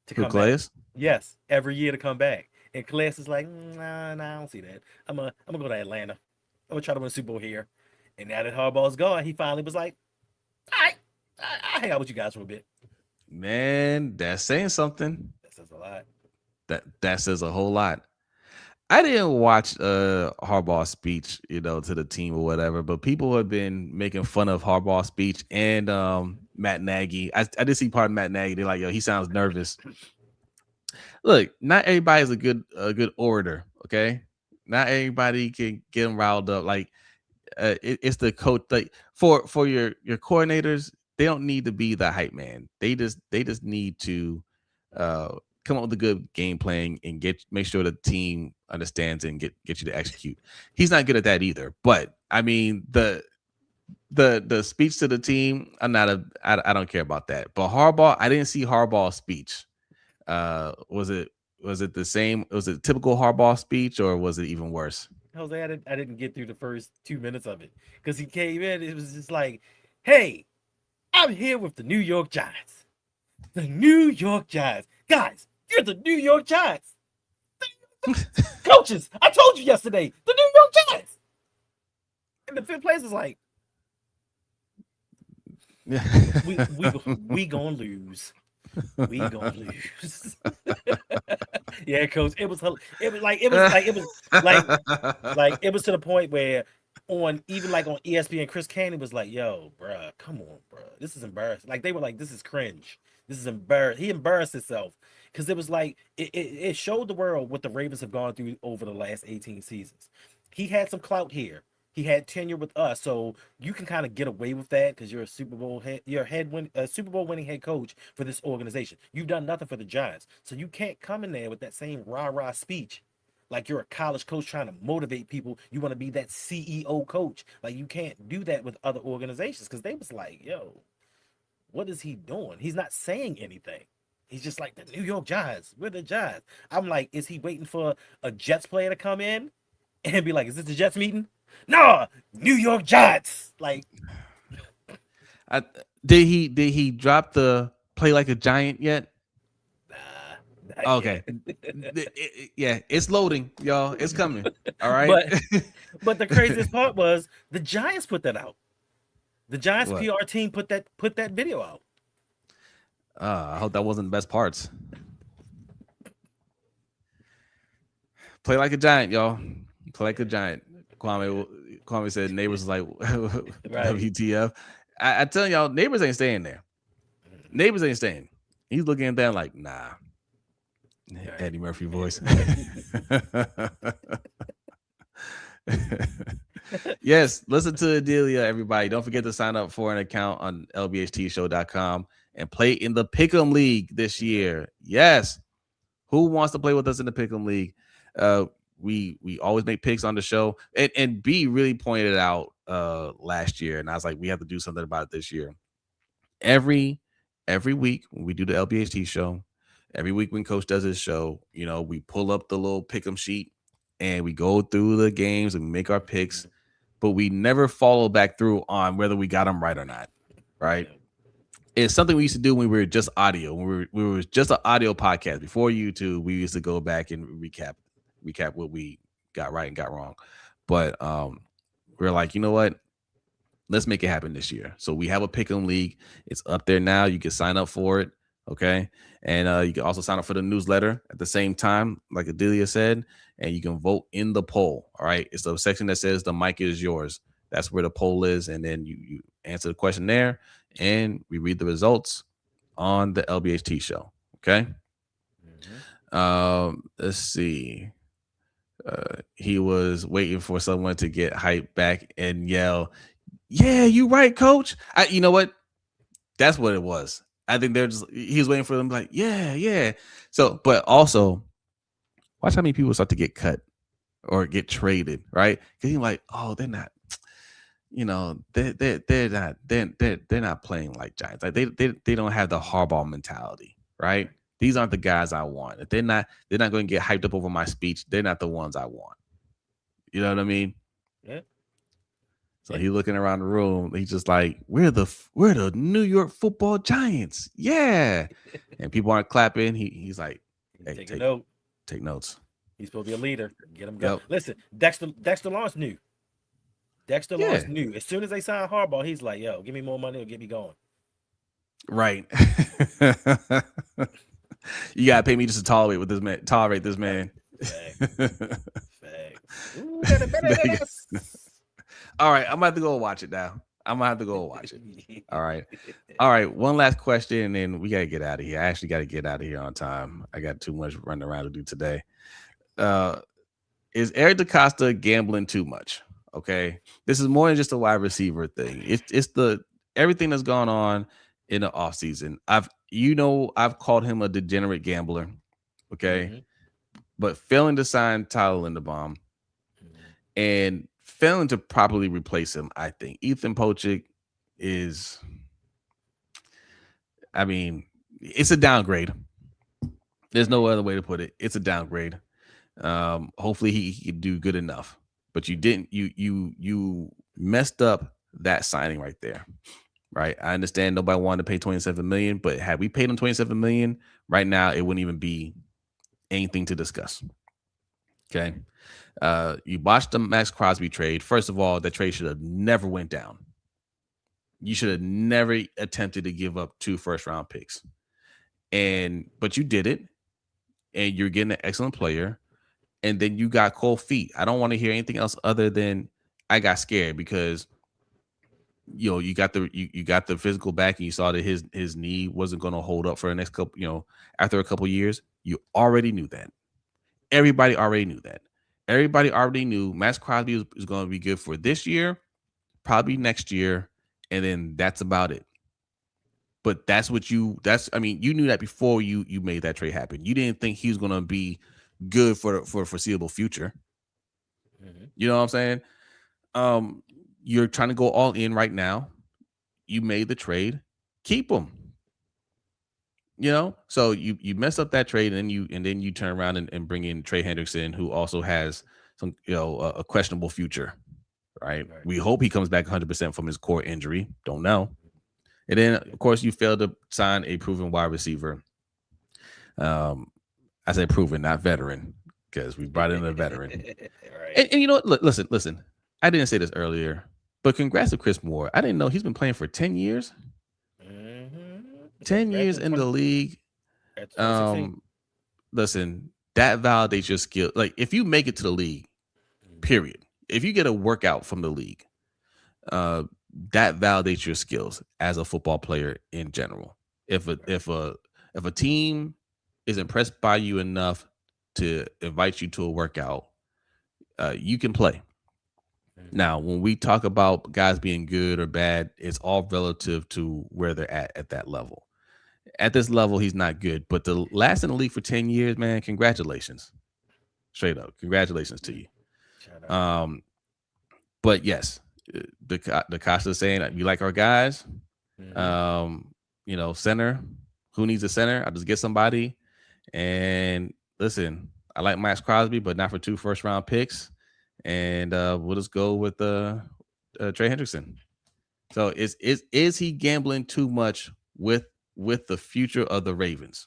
to Who come back. Calais? Yes, every year to come back. And Class is like, nah, I don't see that. I'm gonna go to Atlanta. I'm gonna try to win a Super Bowl here. And now that Harbaugh's gone, he finally was like, all right, I'll hang out with you guys for a bit. Man, that's saying something. That says a lot. That says a whole lot. I didn't watch Harbaugh's speech, to the team or whatever, but people have been making fun of Harbaugh's speech and Matt Nagy. I did see part of Matt Nagy. They're like, yo, he sounds nervous. Look, not everybody's a good orator, okay? Not everybody can get them riled up. Like it's the coach. Like for your coordinators, they don't need to be the hype man. They just need to uh come up with a good game plan and make sure the team understands and get you to execute. He's not good at that either. But I mean the speech to the team, I don't care about that. But Harbaugh, I didn't see Harbaugh's speech. Was it the same? Was it typical Harbaugh speech or was it even worse? Jose, I didn't get through the first 2 minutes of it because he came in. It was just like, "Hey, I'm here with the New York Giants. The New York Giants, guys. You're the New York Giants. Coaches, I told you yesterday, the New York Giants." And the fifth place is like, we gonna lose. We gonna lose. Yeah, coach. It was to the point where on even like on ESPN, Chris Candy was like, "Yo, bruh, come on, bruh, this is embarrassing." Like they were like, "This is cringe. This is embarrassed." He embarrassed himself because it was like it showed the world what the Ravens have gone through over the last 18 seasons. He had some clout here. He had tenure with us, so you can kind of get away with that because you're a Super Bowl winning head coach for this organization. You've done nothing for the Giants, so you can't come in there with that same rah rah speech like you're a college coach trying to motivate people. You want to be that CEO coach. Like you can't do that with other organizations because they was like, "Yo, what is he doing? He's not saying anything." He's just like the New York Giants. We're the Giants. I'm like, is he waiting for a Jets player to come in and be like, "Is this the Jets meeting?" No, New York Giants. Like, I, did he drop the play like a giant yet? nah, not Okay. yet. Yeah, it's loading, y'all. It's coming. All right. but but the craziest part was the Giants put that out. The Giants What? PR team put that video out. I hope that wasn't the best parts. Play like a giant, y'all. Play like a giant. Kwame said neighbors was like Right. WTF. I tell y'all, neighbors ain't staying there. Neighbors ain't staying. He's looking at them like, nah. Right. Eddie Murphy voice. Yes, listen to Adelia, everybody. Don't forget to sign up for an account on LBHTShow.com and play in the Pick'em League this year. Yes. Who wants to play with us in the Pick'em League? We always make picks on the show. And B really pointed out last year, and I was like, we have to do something about it this year. Every week when we do the LBHT show, every week when Coach does his show, we pull up the little pick'em sheet and we go through the games and make our picks, but we never follow back through on whether we got them right or not. Right? Yeah. It's something we used to do when we were just audio. When we were just an audio podcast before YouTube. We used to go back and recap what we got right and got wrong. But we're like, you know what? Let's make it happen this year. So we have a pick'em league. It's up there now. You can sign up for it. Okay. And you can also sign up for the newsletter at the same time, like Adelia said, and you can vote in the poll. All right. It's the section that says the mic is yours. That's where the poll is. And then you answer the question there and we read the results on the LBHT show. Okay. Let's see. He was waiting for someone to get hyped back and yell, "Yeah, you right, coach." You know what? That's what it was. I think he was waiting for them, like, yeah, yeah. So, but also, watch how many people start to get cut or get traded, right? Because you're like, oh, they're not, they're not playing like Giants. Like they don't have the Harbaugh mentality, right? These aren't the guys I want. If they're not going to get hyped up over my speech. They're not the ones I want. You know what I mean? Yeah. So he's looking around the room. He's just like, we're the New York Football Giants. Yeah. And people aren't clapping. He's like, hey, take a note. Take notes. He's supposed to be a leader. Get him going. Yep. Listen, Dexter Lawrence knew. Lawrence knew. As soon as they signed Harbaugh, he's like, yo, give me more money or get me going. Right. You gotta pay me just to tolerate this man. Exactly. We got a better than us. All right, I'm about to go watch it now. I'm gonna have to go watch it. All right. All right. One last question, and then we gotta get out of here. I actually gotta get out of here on time. I got too much running around to do today. Uh is Eric DeCosta gambling too much? Okay. This is more than just a wide receiver thing. It's the everything that's gone on in the offseason. I've called him a degenerate gambler. Okay. Mm-hmm. But failing to sign Tyler Linderbaum and failing to properly replace him, I think. Ethan Pochik is, I mean, it's a downgrade. There's no other way to put it. It's a downgrade. Hopefully he can do good enough. But you didn't. You messed up that signing right there. Right. I understand nobody wanted to pay 27 million, but had we paid him 27 million right now, it wouldn't even be anything to discuss. Okay. You botched the Max Crosby trade. First of all, that trade should have never went down. You should have never attempted to give up 2 first-round picks. But you did it, and you're getting an excellent player, and then you got cold feet. I don't want to hear anything else other than I got scared because you got the physical back, and you saw that his knee wasn't going to hold up for the next couple, after a couple years. You already knew that. Everybody already knew that. Everybody already knew Max Crosby is going to be good for this year, probably next year, and then that's about it. But you knew that before you made that trade happen. You didn't think he was going to be good for a foreseeable future. Mm-hmm. You know what I'm saying? You're trying to go all in right now. You made the trade, keep him. So you mess up that trade, and then you turn around and bring in Trey Hendrickson, who also has some a questionable future. Right? We hope he comes back 100% from his core injury. Don't know. And then of course you failed to sign a proven wide receiver. I say proven, not veteran, because we brought in a veteran. Right. And you know what? Listen. I didn't say this earlier, but congrats to Chris Moore. I didn't know he's been playing for 10 years. Mm-hmm. 10 years in the league. That's 2016. Listen, that validates your skill. Like if you make it to the league, period. If you get a workout from the league, that validates your skills as a football player in general. If a team is impressed by you enough to invite you to a workout, you can play. Now, when we talk about guys being good or bad, it's all relative to where they're at that level. At this level, he's not good, but the last in the league for 10 years, man, congratulations. Straight up, congratulations to you. But yes, the Costa saying we like our guys. Center. Who needs a center? I'll just get somebody. And listen, I like Max Crosby, but not for 2 first-round picks. And we'll just go with Trey Hendrickson. So is he gambling too much with the future of the Ravens?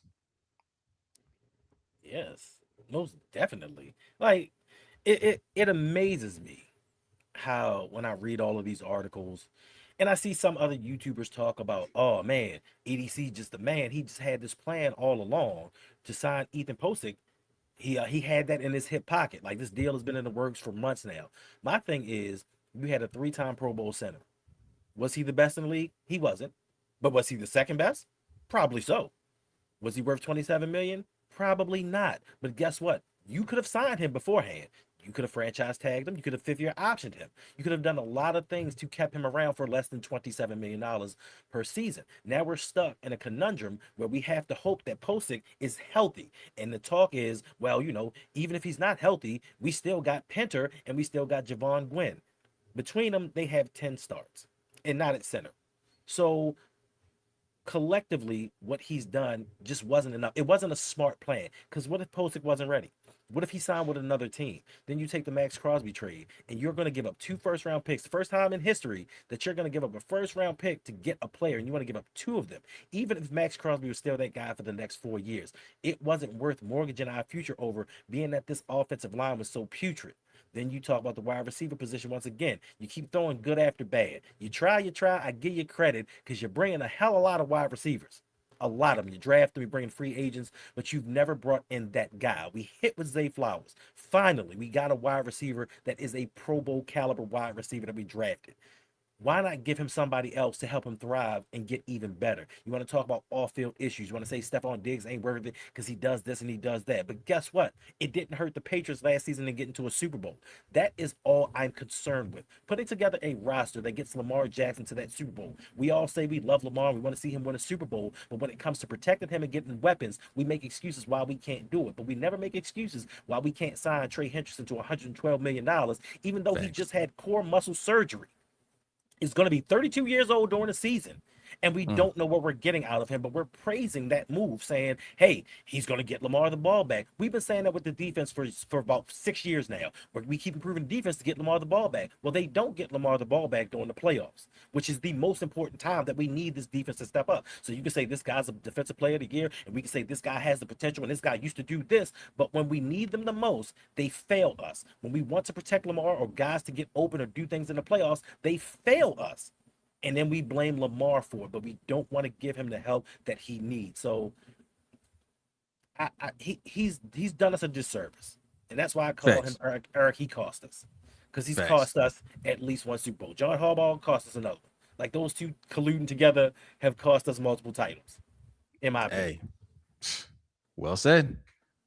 Yes, most definitely. Like it amazes me how when I read all of these articles and I see some other YouTubers talk about, oh man, EDC just the man. He just had this plan all along to sign Ethan Posick. He had that in his hip pocket. Like this deal has been in the works for months now. My thing is, you had a 3-time Pro Bowl center. Was he the best in the league? He wasn't. But was he the second best? Probably so. Was he worth 27 million? Probably not. But guess what? You could have signed him beforehand. You could have franchise tagged him. You could have 5th-year optioned him. You could have done a lot of things to keep him around for less than $27 million per season. Now we're stuck in a conundrum where we have to hope that Posick is healthy. And the talk is, well, even if he's not healthy, we still got Pinter and we still got Javon Gwynn. Between them, they have 10 starts and not at center. So collectively, what he's done just wasn't enough. It wasn't a smart plan. Because what if Posick wasn't ready? What if he signed with another team? Then you take the Max Crosby trade, and you're going to give up 2 first-round picks. The first time in history that you're going to give up a first-round pick to get a player, and you want to give up 2 of them. Even if Max Crosby was still that guy for the next 4 years, it wasn't worth mortgaging our future over, being that this offensive line was so putrid. Then you talk about the wide receiver position once again. You keep throwing good after bad. You try. I give you credit because you're bringing a hell of a lot of wide receivers. A lot of them. You draft them, you bring in free agents, but you've never brought in that guy. We hit with Zay Flowers. Finally, we got a wide receiver that is a Pro Bowl caliber wide receiver that we drafted. Why not give him somebody else to help him thrive and get even better? You want to talk about off-field issues. You want to say Stephon Diggs ain't worth it because he does this and he does that. But guess what? It didn't hurt the Patriots last season to get into a Super Bowl. That is all I'm concerned with. Putting together a roster that gets Lamar Jackson to that Super Bowl. We all say we love Lamar. We want to see him win a Super Bowl. But when it comes to protecting him and getting weapons, we make excuses why we can't do it. But we never make excuses why we can't sign Trey Hendrickson to $112 million, even though he Thanks. just had core muscle surgery. Is going to be 32 years old during the season. And we Mm. don't know what we're getting out of him, but we're praising that move, saying, hey, he's going to get Lamar the ball back. We've been saying that with the defense for about 6 years now, where we keep improving the defense to get Lamar the ball back. Well, they don't get Lamar the ball back during the playoffs, which is the most important time that we need this defense to step up. So you can say this guy's a defensive player of the year, and we can say this guy has the potential, and this guy used to do this, but when we need them the most, they fail us. When we want to protect Lamar or guys to get open or do things in the playoffs, they fail us. And then we blame Lamar for it, but we don't want to give him the help that he needs. So he's done us a disservice, and that's why I call him Facts. Eric. He cost us because he's Facts. cost us at least one Super Bowl. John Harbaugh cost us another one. Like those two colluding together have cost us multiple titles, in my opinion. Hey, well said.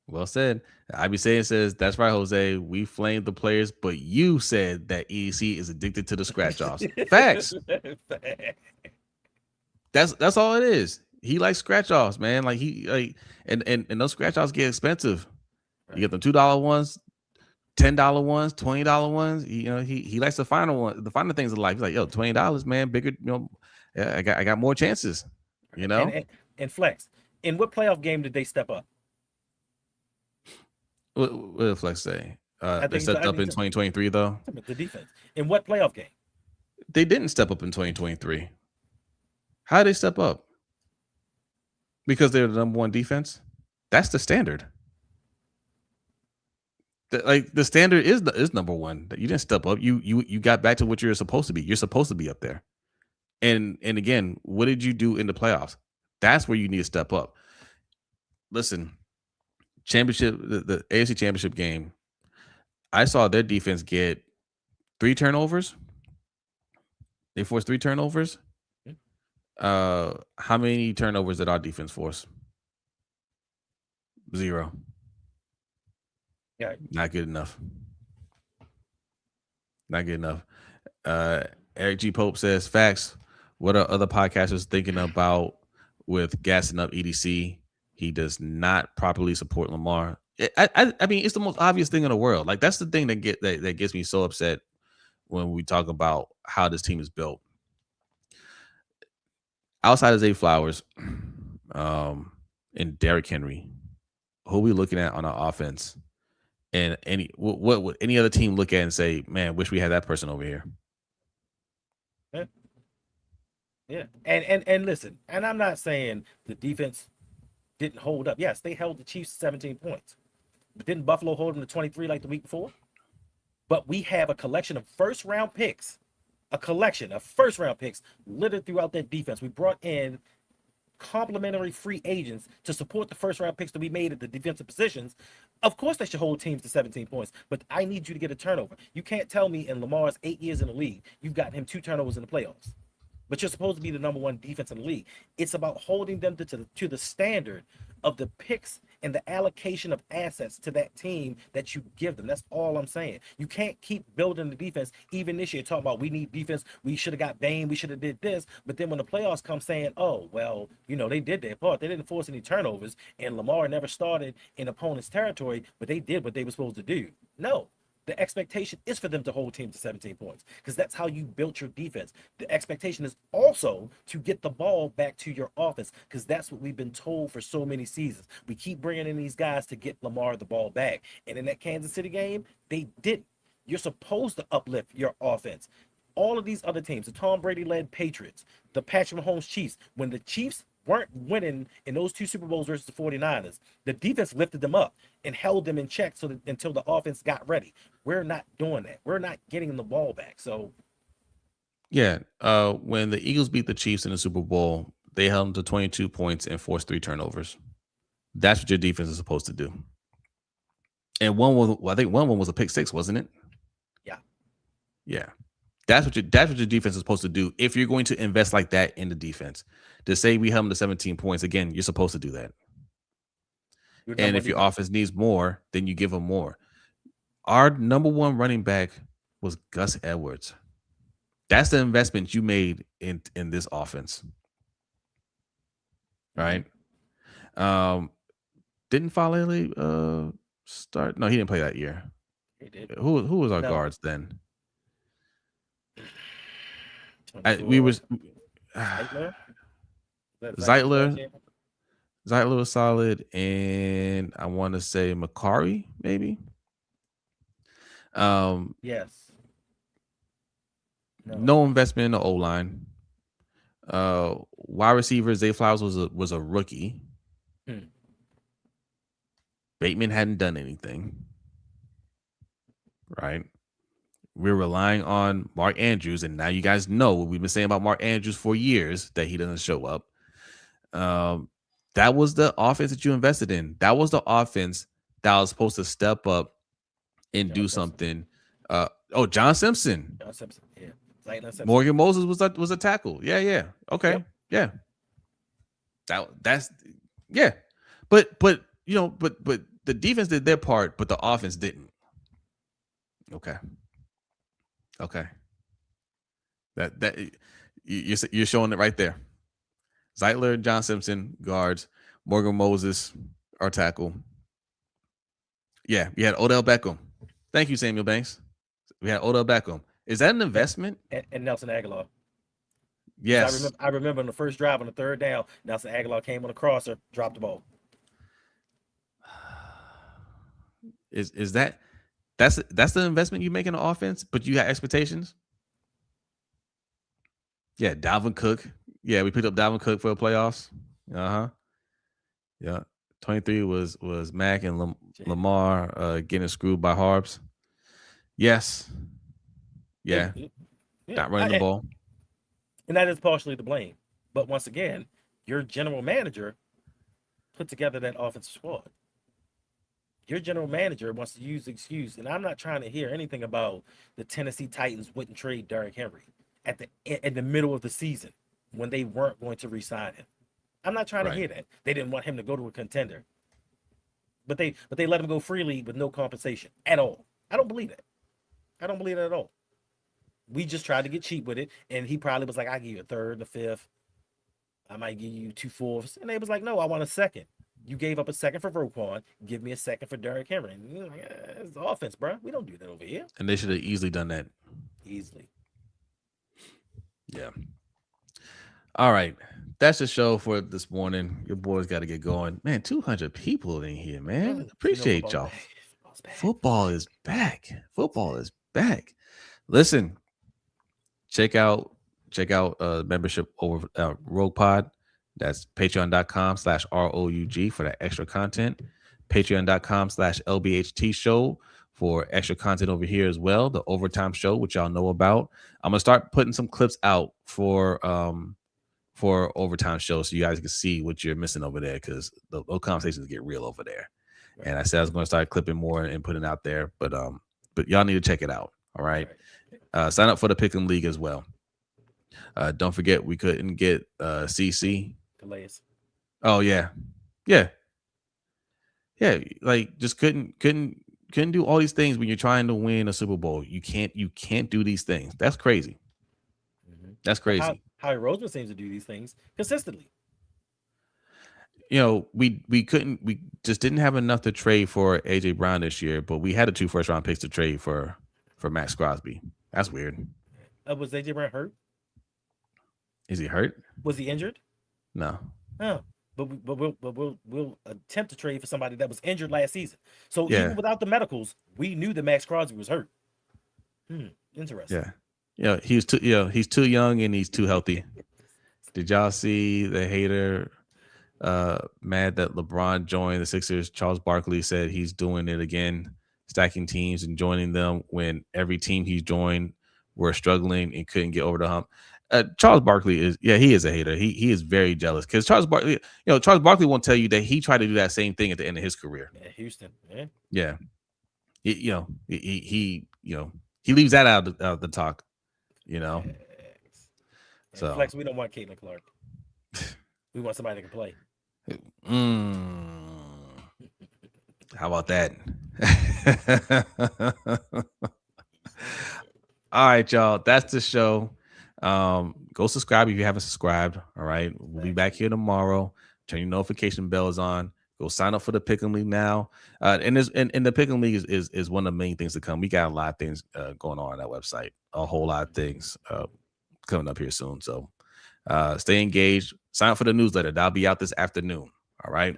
Well said. IB says, that's right, Jose. We flamed the players, but you said that EDC is addicted to the scratch offs. Facts. That's all it is. He likes scratch offs, man. Like and those scratch offs get expensive. You get the $2 ones, $10 ones, $20 ones. He likes the final things in life. He's like, yo, $20, man, bigger. I got more chances. And flex. In what playoff game did they step up? What did Flex say? They stepped up in 2023, though. The defense. In what playoff game? They didn't step up in 2023. How did they step up? Because they're the number one defense. That's the standard. The standard is number one. You didn't step up. You got back to what you're supposed to be. You're supposed to be up there. And again, what did you do in the playoffs? That's where you need to step up. Listen, championship, the AFC Championship game, I saw their defense get 3 turnovers. They forced 3 turnovers. How many turnovers did our defense force? 0. Yeah, not good enough. Not good enough. Eric G. Pope says, facts. What are other podcasters thinking about with gassing up EDC? He does not properly support Lamar. I mean, it's the most obvious thing in the world. Like, that's the thing that gets me so upset when we talk about how this team is built. Outside of Zay Flowers, and Derrick Henry, who are we looking at on our offense? And what would any other team look at and say, man, wish we had that person over here? Yeah. And listen, and I'm not saying the defense didn't hold up. Yes, they held the Chiefs 17 points. But didn't Buffalo hold them to 23 like the week before? But we have a collection of first-round picks. A collection of first-round picks littered throughout that defense. We brought in complimentary free agents to support the first-round picks that we made at the defensive positions. Of course, they should hold teams to 17 points, but I need you to get a turnover. You can't tell me in Lamar's 8 years in the league, you've gotten him 2 turnovers in the playoffs. But you're supposed to be the number one defense in the league. It's about holding them to the standard of the picks and the allocation of assets to that team that you give them. That's all I'm saying. You can't keep building the defense. Even this year, talking about we need defense. We should have got Bain. We should have did this. But then when the playoffs come saying, oh, well, they did their part. They didn't force any turnovers. And Lamar never started in opponent's territory, but they did what they were supposed to do. No. The expectation is for them to hold teams to 17 points because that's how you built your defense. The expectation is also to get the ball back to your offense because that's what we've been told for so many seasons. We keep bringing in these guys to get Lamar the ball back. And in that Kansas City game, they didn't. You're supposed to uplift your offense. All of these other teams, the Tom Brady-led Patriots, the Patrick Mahomes Chiefs, when the Chiefs weren't winning in those 2 Super Bowls versus the 49ers, the defense lifted them up and held them in check until the offense got ready. We're not doing that. We're not getting the ball back. So, yeah, when the Eagles beat the Chiefs in the Super Bowl, They held them to 22 points and forced 3 turnovers. That's what your defense is supposed to do. And I think one was a pick six, wasn't it? Yeah. Yeah. That's what your defense is supposed to do. If you're going to invest like that in the defense, to say we held them to 17 points, again, you're supposed to do that. And if your offense needs more, then you give them more. Our number one running back was Gus Edwards. That's the investment you made in this offense. Right? Didn't Falele start? No, he didn't play that year. He did. Who was our guards then? We was Zeitler was solid, and I want to say Macari, maybe. Yes. No investment in the O line. Wide receiver Zay Flowers was a rookie. Bateman hadn't done anything. Right. We're relying on Mark Andrews, and now you guys know what we've been saying about Mark Andrews for years, that he doesn't show up. That was the offense that you invested in. That was the offense that was supposed to step up and do something. John Simpson. John Simpson, yeah. Morgan Moses was a tackle. Yeah. Okay. Yep. Yeah. That's yeah. But the defense did their part, but the offense didn't. Okay. That you're showing it right there. Zeitler, John Simpson, guards. Morgan Moses, our tackle. Yeah, we had Odell Beckham. Thank you, Samuel Banks. We had Odell Beckham. Is that an investment? And Nelson Aguilar. Yes. I remember on the first drive on the third down, Nelson Aguilar came on a crosser, dropped the ball. Is that's the investment you make in the offense, but you got expectations? Yeah, Dalvin Cook. Yeah, we picked up Dalvin Cook for the playoffs. Yeah. 23 was Mac and Lamar getting screwed by Harbs. Yes. Yeah. Not running the ball. And that is partially to blame. But once again, your general manager put together that offensive squad. Your general manager wants to use the excuse, and I'm not trying to hear anything about the Tennessee Titans wouldn't trade Derrick Henry in the middle of the season when they weren't going to re-sign him. I'm not trying to hear that. They didn't want him to go to a contender. But they let him go freely with no compensation at all. I don't believe that. I don't believe that at all. We just tried to get cheap with it, and he probably was like, "I give you a third, a fifth. I might give you 2/4." And they was like, "No, I want a second. You gave up a second for Roquan. Give me a second for Derrick Henry." And you're like, it's the offense, bro. We don't do that over here. And they should have easily done that. Easily. Yeah. All right. That's the show for this morning. Your boys got to get going. Man, 200 people in here, man. Appreciate y'all. Football is back. Football is back. Listen, check out membership over Rogue Pod. That's patreon.com/ROUG for that extra content. Patreon.com/LBHTShow for extra content over here as well. The overtime show, which y'all know about. I'm gonna start putting some clips out for overtime show so you guys can see what you're missing over there, because those conversations get real over there. Right. And I said I was going to start clipping more and putting it out there, but y'all need to check it out. All right. Sign up for the Pick'em League as well. Don't forget we couldn't get CC. Calais. Oh yeah. Like just couldn't do all these things when you're trying to win a Super Bowl. You can't do these things. That's crazy. Mm-hmm. That's crazy. Howie Roseman seems to do these things consistently. We just didn't have enough to trade for AJ Brown this year, but we had the 2 first-round picks to trade for Max Crosby. That's weird. Was AJ Brown hurt? Is he hurt? Was he injured? No. Oh, but we'll attempt to trade for somebody that was injured last season. So even without the medicals, we knew that Max Crosby was hurt. Interesting. Yeah. He's too young and he's too healthy. Did y'all see the hater mad that LeBron joined the Sixers? Charles Barkley said he's doing it again, stacking teams and joining them when every team he's joined were struggling and couldn't get over the hump. Charles Barkley is, yeah, he is a hater. He is very jealous because Charles Barkley won't tell you that he tried to do that same thing at the end of his career. Yeah, Houston. Yeah. Yeah, he leaves that out of the talk. You know, Facts. And so Flex, we don't want Caitlin Clark. We want somebody that can play. How about that? All right, y'all. That's the show. Go subscribe if you haven't subscribed. All right. We'll be back here tomorrow. Turn your notification bells on. Go sign up for the Pick'em League now. And the Pick'em League is one of the main things to come. We got a lot of things going on that website. A whole lot of things coming up here soon. So stay engaged. Sign up for the newsletter. That'll be out this afternoon. All right.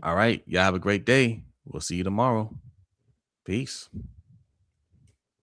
All right. Y'all have a great day. We'll see you tomorrow. Peace.